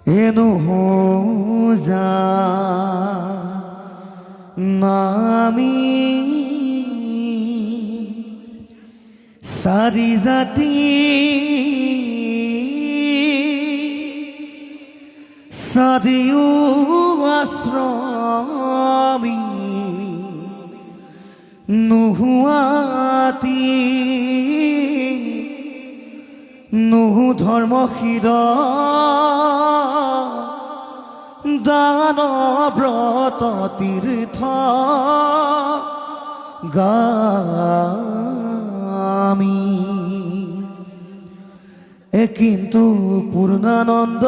এনো যা নামি সারি জাতি সারিও আশ্রমি নুহুয়াতি নুহু ধর্মশীল দান ব্রত তীর্থ গামী কিন্তু পূর্ণানন্দ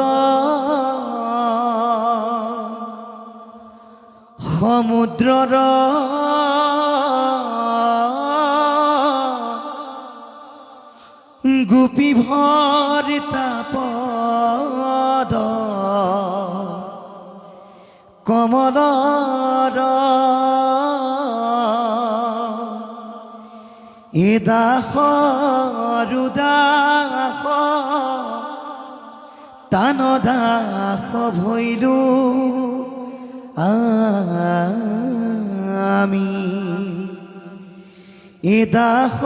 সমুদ্রর গোপী ভরিতা পদ কমলর এ দাস রুদাস তান দাস ভৈলু আমি এ দাস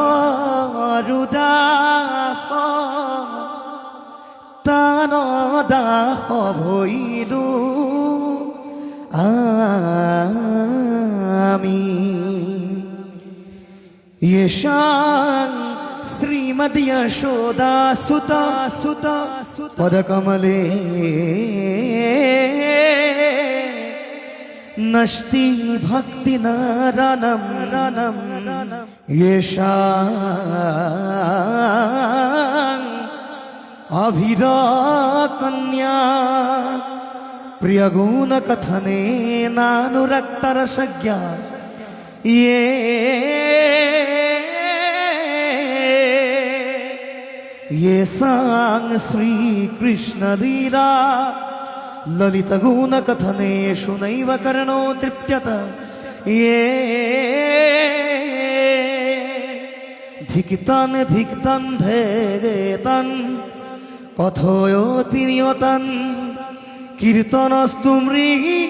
রুদাস তান দাস ভৈলু আমি येषां श्रीमद् यशोदा सुता सुता पदकमले नष्टि भक्ति नारायणं रानम येषां अभिराकन्या प्रियगुण कथने नानुरक्तरसज्ञा ये सांग श्री कृष्ण लीला ललित गुण कथनेषु नैव कर्णो तृप्यत ये धिक्तन धिक्तन धेतन कथयति नियतन कीर्तनस्तु मृगी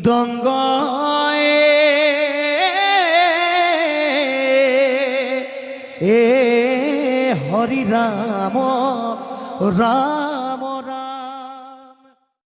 দঙ্গায় এ হরি রাম রাম